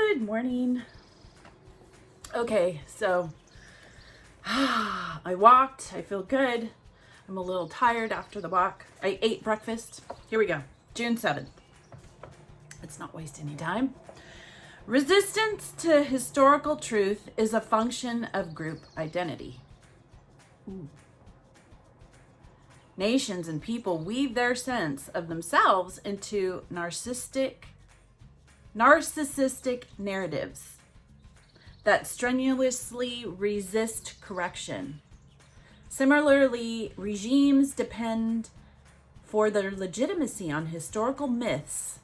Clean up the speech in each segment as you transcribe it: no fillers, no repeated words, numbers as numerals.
Good morning. Okay, so I walked. I feel good. I'm a little tired after the walk. I ate breakfast. Here we go. June 7th. Let's not waste any time. Resistance to historical truth is a function of group identity. Ooh. Nations and people weave their sense of themselves into narcissistic narratives that strenuously resist correction. Similarly, regimes depend for their legitimacy on historical myths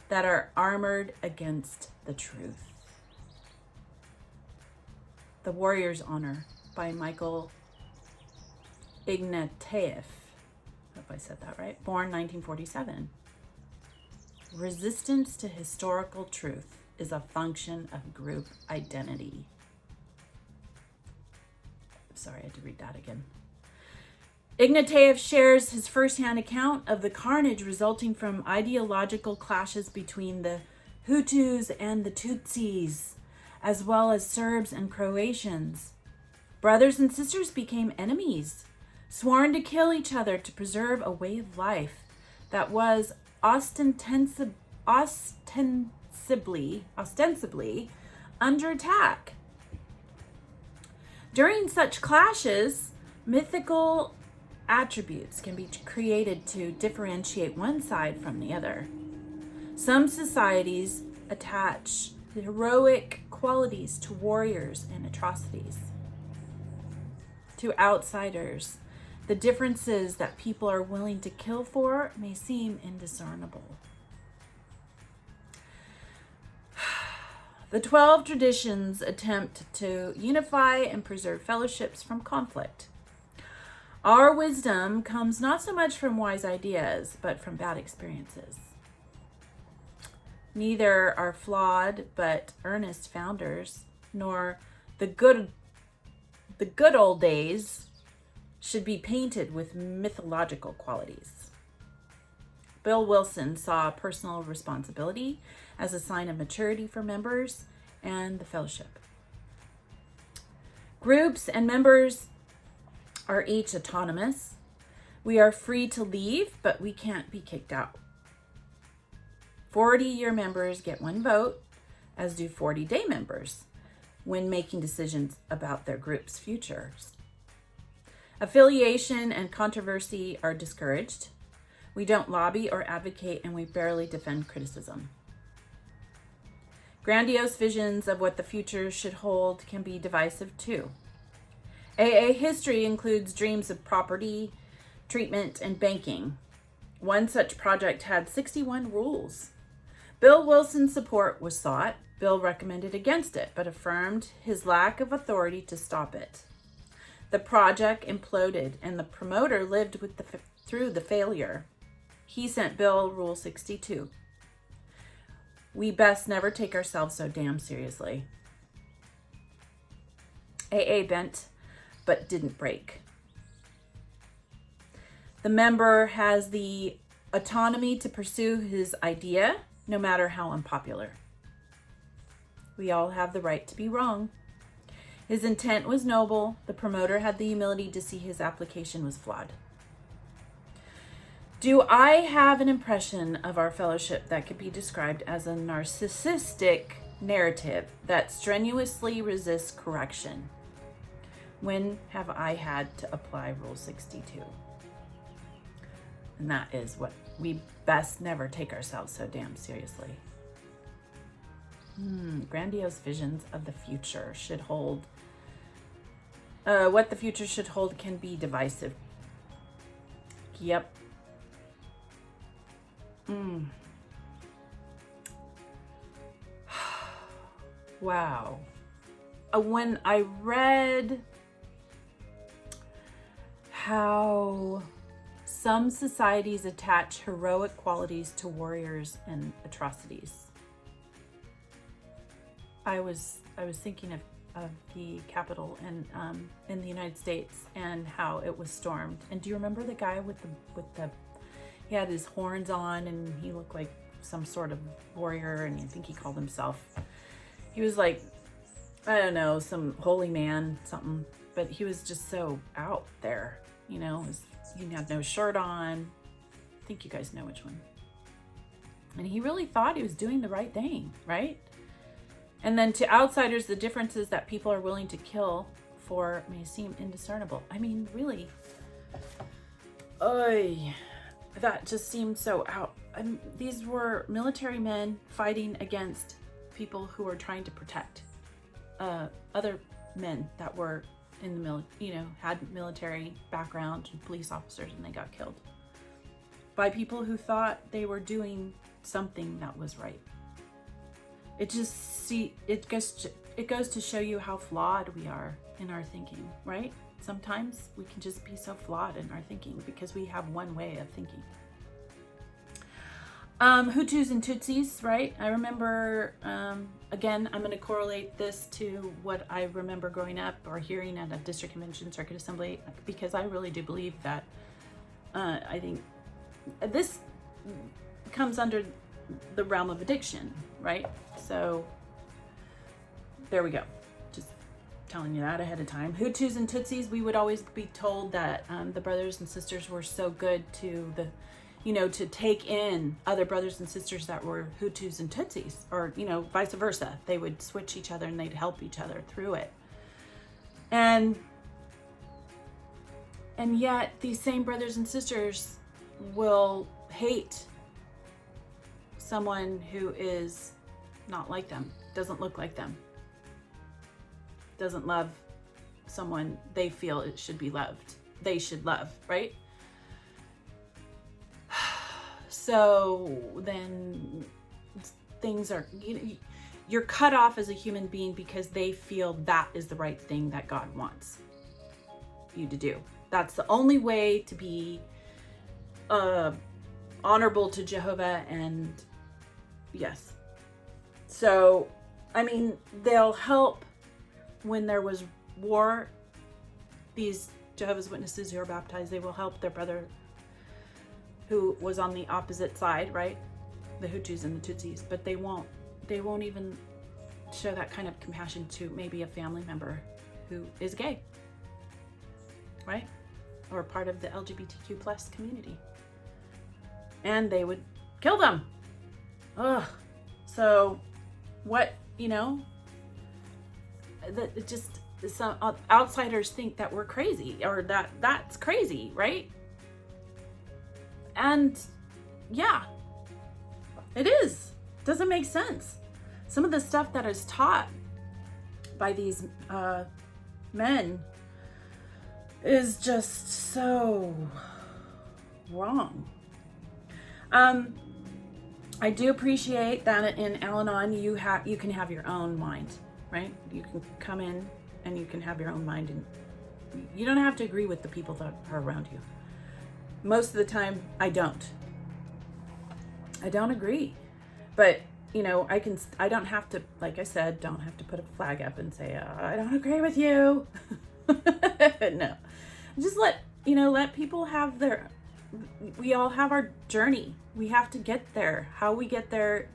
that are armored against the truth. The Warrior's Honor by Michael Ignatieff. I hope I said that right. Born 1947. Resistance to historical truth is a function of group identity. Sorry, I had to read that again. Ignatieff shares his firsthand account of the carnage resulting from ideological clashes between the Hutus and the Tutsis, as well as Serbs and Croatians. Brothers and sisters became enemies, sworn to kill each other to preserve a way of life that was ostensibly under attack. During such clashes, mythical attributes can be created to differentiate one side from the other. Some societies attach heroic qualities to warriors and atrocities. To outsiders, the differences that people are willing to kill for may seem indiscernible. The 12 traditions attempt to unify and preserve fellowships from conflict. Our wisdom comes not so much from wise ideas, but from bad experiences. Neither our flawed but earnest founders, nor the good old days should be painted with mythological qualities. Bill Wilson saw personal responsibility as a sign of maturity for members and the fellowship. Groups and members are each autonomous. We are free to leave, but we can't be kicked out. 40-year members get one vote, as do 40-day members, when making decisions about their group's futures. Affiliation and controversy are discouraged. We don't lobby or advocate, and we barely defend criticism. Grandiose visions of what the future should hold can be divisive too. AA history includes dreams of property, treatment, and banking. One such project had 61 rules. Bill Wilson's support was sought. Bill recommended against it, but affirmed his lack of authority to stop it. The project imploded, and the promoter lived with through the failure. He sent Bill Rule 62. We best never take ourselves so damn seriously. AA bent, but didn't break. The member has the autonomy to pursue his idea, no matter how unpopular. We all have the right to be wrong. His intent was noble. The promoter had the humility to see his application was flawed. Do I have an impression of our fellowship that could be described as a narcissistic narrative that strenuously resists correction? When have I had to apply Rule 62? And that is what we best never take ourselves so damn seriously. Grandiose visions of the future should hold. What the future should hold can be divisive. Yep. Wow. When I read how some societies attach heroic qualities to warriors and atrocities, I was thinking of the Capitol in the United States and how it was stormed. And do you remember the guy with the he had his horns on and he looked like some sort of warrior, and I think he called himself, he was like, I don't know, some holy man, something, but he was just so out there, you know, he had no shirt on. I think you guys know which one. And he really thought he was doing the right thing, right? And then to outsiders, the differences that people are willing to kill for may seem indiscernible. I mean, really, that just seemed so out. These were military men fighting against people who were trying to protect other men that were in the had military background, police officers, and they got killed by people who thought they were doing something that was right. It goes to show you how flawed we are in our thinking, right? Sometimes we can just be so flawed in our thinking because we have one way of thinking. Hutus and Tutsis, right? I remember, again, I'm going to correlate this to what I remember growing up or hearing at a district convention, circuit assembly, because I really do believe that, I think this comes under the realm of addiction, right? So there we go. Just telling you that ahead of time. Hutus and Tutsis, we would always be told that the brothers and sisters were so good to to take in other brothers and sisters that were Hutus and Tutsis, or, vice versa. They would switch each other and they'd help each other through it. And yet these same brothers and sisters will hate someone who is not like them, doesn't look like them, doesn't love someone they feel it should be loved, they should love, right? So then things are, you're cut off as a human being because they feel that is the right thing that God wants you to do. That's the only way to be honorable to Jehovah. And yes. So, I mean, they'll help when there was war. These Jehovah's Witnesses who are baptized, they will help their brother who was on the opposite side, right? The Hutus and the Tutsis, but they won't even show that kind of compassion to maybe a family member who is gay, right? Or part of the LGBTQ plus community. And they would kill them. Ugh. So what, that just some outsiders think that we're crazy, or that's crazy, right? And yeah, it is. Doesn't make sense. Some of the stuff that is taught by these men is just so wrong. I do appreciate that in Al-Anon you can have your own mind, right? You can come in and you can have your own mind, and you don't have to agree with the people that are around you. Most of the time, I don't agree, but I don't have to, like I said, don't have to put a flag up and say, I don't agree with you. No, just let people have we all have our journey. We have to get there. How we get there,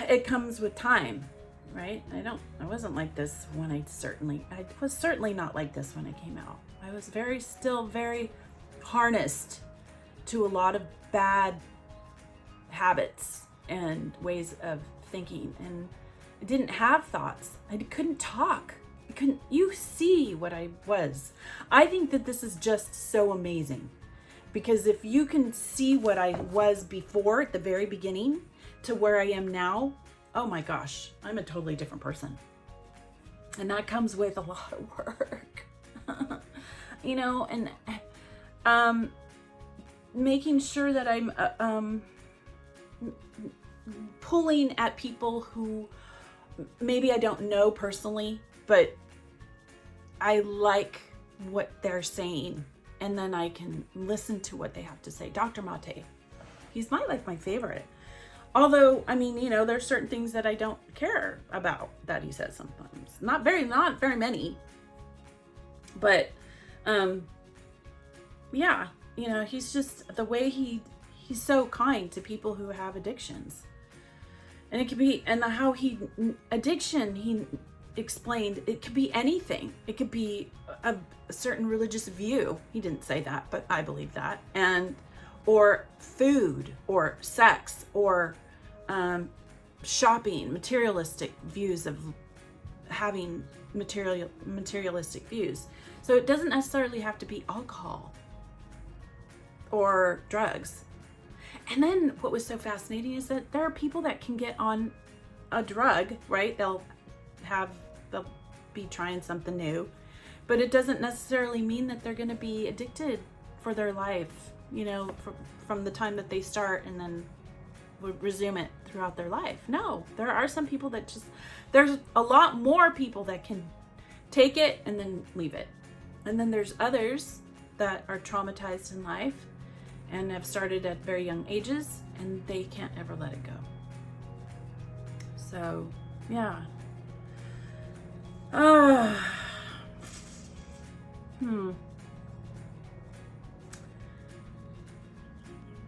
it comes with time, right? I wasn't like this when I was certainly not like this when I came out. I was still very harnessed to a lot of bad habits and ways of thinking, and I didn't have thoughts. I couldn't talk. You see what I was. I think that this is just so amazing, because if you can see what I was before at the very beginning to where I am now, oh my gosh, I'm a totally different person. And that comes with a lot of work. And making sure that I'm pulling at people who maybe I don't know personally, but I like what they're saying, and then I can listen to what they have to say. Dr. Mate, he's my favorite. Although, there's certain things that I don't care about that he says sometimes. Not very many. But, yeah, he's just, the way he he's so kind to people who have addictions. And it could be, and addiction, he explained, it could be anything. It could be a certain religious view. He didn't say that, but I believe that. Or food, or sex, or shopping, materialistic views of having materialistic views. So it doesn't necessarily have to be alcohol or drugs. And then what was so fascinating is that there are people that can get on a drug, right? They'll be trying something new, but it doesn't necessarily mean that they're going to be addicted for their life, you know, from the time that they start and then would resume it throughout their life. No, there are some people that just, there's a lot more people that can take it and then leave it. And then there's others that are traumatized in life and have started at very young ages and they can't ever let it go. So, yeah.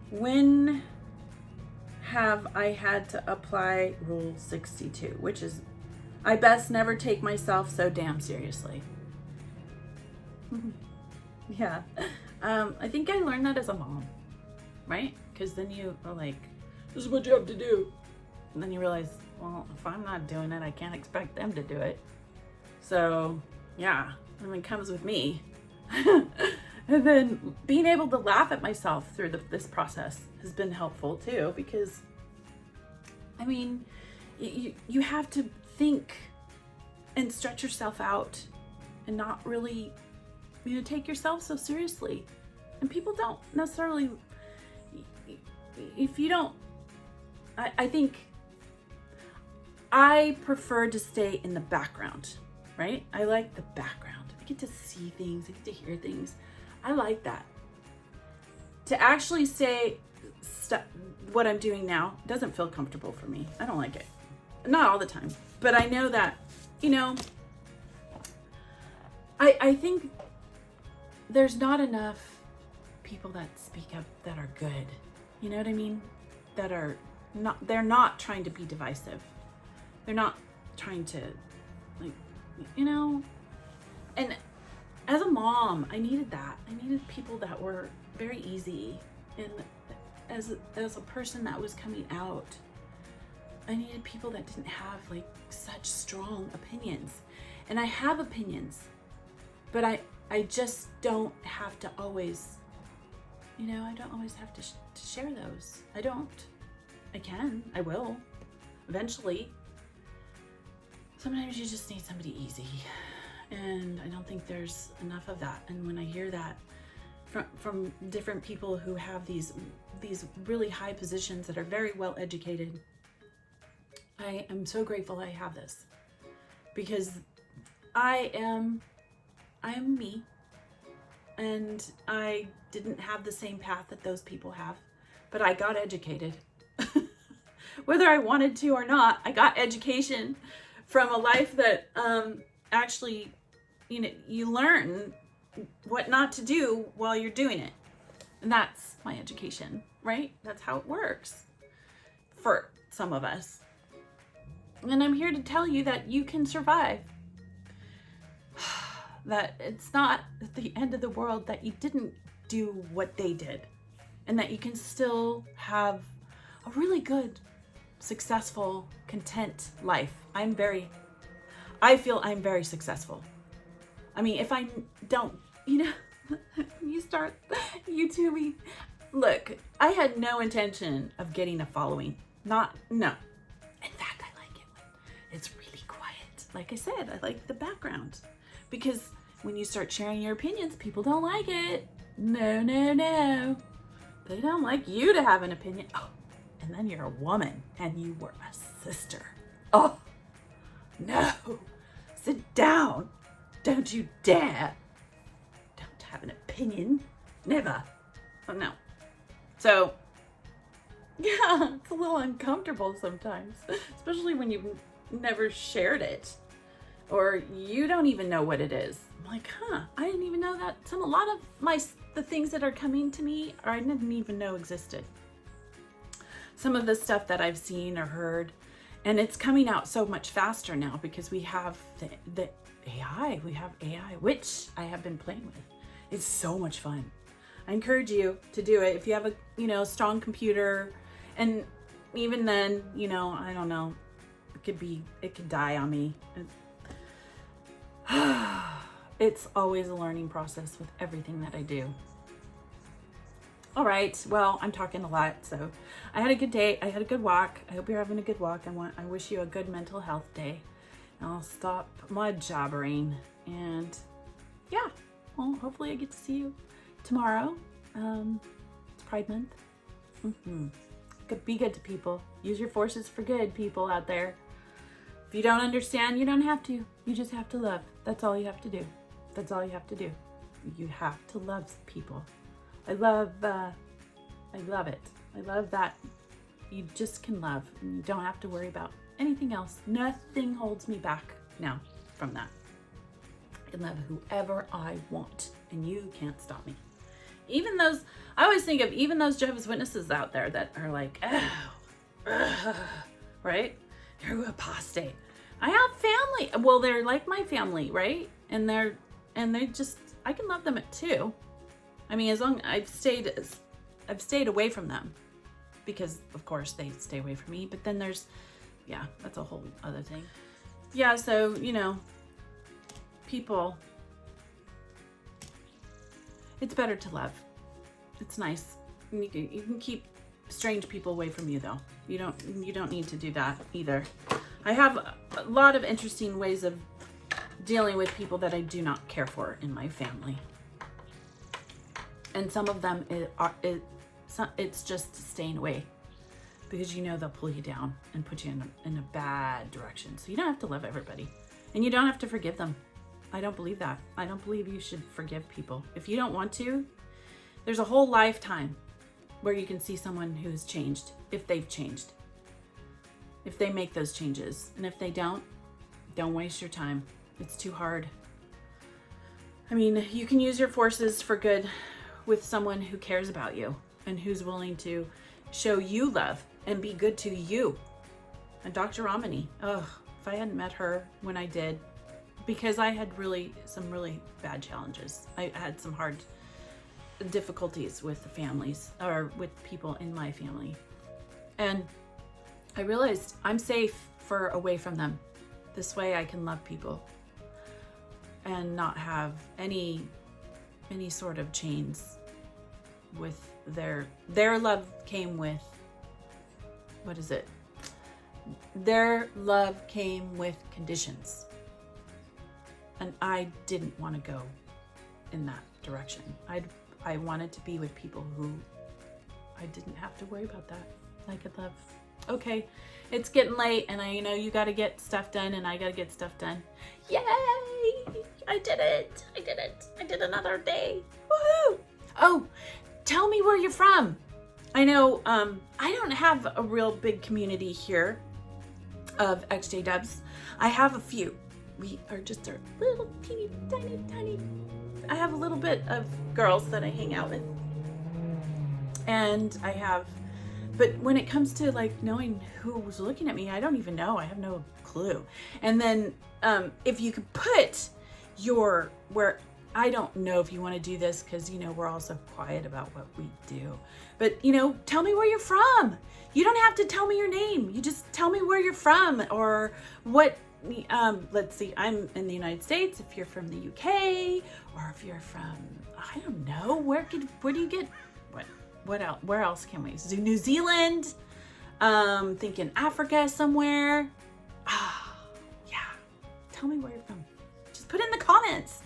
When have I had to apply Rule 62, which is, I best never take myself so damn seriously. Yeah. I think I learned that as a mom, right? Because then you are like, this is what you have to do. And then you realize, well, if I'm not doing it, I can't expect them to do it. So, yeah, I mean, it comes with me. And then being able to laugh at myself through this process has been helpful too, because, I mean, you have to think and stretch yourself out and not really, you know, take yourself so seriously. And people don't necessarily, if you don't, I think I prefer to stay in the background, right? I like the background. I get to see things, I get to hear things. I like that. To actually say what I'm doing now doesn't feel comfortable for me. I don't like it. Not all the time, but I know that, you know, I think there's not enough people that speak up that are good. You know what I mean? That are not, they're not trying to be divisive. They're not trying to, like, you know, and as a mom, I needed that. I needed people that were very easy. And as a person that was coming out, I needed people that didn't have like such strong opinions. And I have opinions, but I just don't have to always, you know, I don't always have to share those. I don't. I can. I will. Eventually. Sometimes you just need somebody easy. And I don't think there's enough of that. And when I hear that from different people who have these really high positions that are very well educated, I am so grateful I have this, because I am me, and I didn't have the same path that those people have, but I got educated. Whether I wanted to or not, I got education from a life that actually, you know, you learn what not to do while you're doing it. And that's my education, right? That's how it works for some of us. And I'm here to tell you that you can survive. That it's not the end of the world that you didn't do what they did. And that you can still have a really good, successful, content life. I feel I'm very successful. I mean, if I don't, you know, you start YouTubing. Look, I had no intention of getting a following. No. In fact, I like it when it's really quiet. Like I said, I like the background. Because when you start sharing your opinions, people don't like it. No. They don't like you to have an opinion. Oh, and then you're a woman and you were a sister. Oh, no. Sit down. Don't you dare. Don't have an opinion. Never. Oh, no. So, yeah, it's a little uncomfortable sometimes, especially when you've never shared it or you don't even know what it is. I'm like, I didn't even know that. A lot of the things that are coming to me, I didn't even know existed. some of the stuff that I've seen or heard. And it's coming out so much faster now because we have the AI. We have AI, which I have been playing with. It's so much fun. I encourage you to do it. If you have a, strong computer, and even then, I don't know, it could die on me. It's always a learning process with everything that I do. All right, well, I'm talking a lot, so I had a good day. I had a good walk. I hope you're having a good walk. I wish you a good mental health day. And I'll stop my jabbering. And yeah, well, hopefully I get to see you tomorrow. It's Pride Month. Be good to people. Use your forces for good, people out there. If you don't understand, you don't have to. You just have to love. That's all you have to do. That's all you have to do. You have to love people. I love it. I love that you just can love and you don't have to worry about anything else. Nothing holds me back now from that. I can love whoever I want and you can't stop me. I always think of even those Jehovah's Witnesses out there that are like, right? You're apostate. I have family. Well, they're like my family, right? And I can love them too. I mean, as long I've stayed away from them because of course they stay away from me, but then that's a whole other thing. Yeah. So, people, it's better to love. It's nice. You can keep strange people away from you though. You don't need to do that either. I have a lot of interesting ways of dealing with people that I do not care for in my family. And some of them, it's just staying away because they'll pull you down and put you in a bad direction. So you don't have to love everybody and you don't have to forgive them. I don't believe that. I don't believe you should forgive people. If you don't want to, there's a whole lifetime where you can see someone who's changed, if they've changed, if they make those changes. And if they don't waste your time. It's too hard. I mean, you can use your forces for good with someone who cares about you and who's willing to show you love and be good to you. And Dr. Ramani, if I hadn't met her when I did, because I had some really bad challenges. I had some hard difficulties with the families or with people in my family. And I realized I'm safe away from them. This way I can love people and not have any sort of chains with their love came with, what is it? Their love came with conditions. And I didn't want to go in that direction. I wanted to be with people who I didn't have to worry about that. I could love. Okay, it's getting late and you got to get stuff done and I got to get stuff done. Yay! I did it. I did another day. Woohoo! Oh, tell me where you're from. I know I don't have a real big community here of ExJWs. I have a few. We are just a little teeny, tiny. I have a little bit of girls that I hang out with. And but when it comes to knowing who was looking at me, I don't even know. I have no clue. And then if you could put where I don't know if you want to do this because, we're all so quiet about what we do. But, tell me where you're from. You don't have to tell me your name. You just tell me where you're from or what. Let's see, I'm in the United States. If you're from the UK or if you're from, I don't know, where do you get, what else? Where else can we? New Zealand, thinking Africa somewhere. Yeah. Tell me where you're from. Just put it in the comments.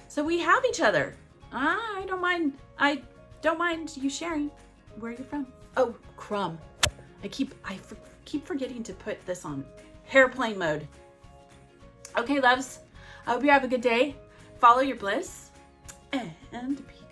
So we have each other. I don't mind you sharing where you're from. Oh, crumb. I keep forgetting to put this on airplane mode. Okay, loves. I hope you have a good day. Follow your bliss and peace.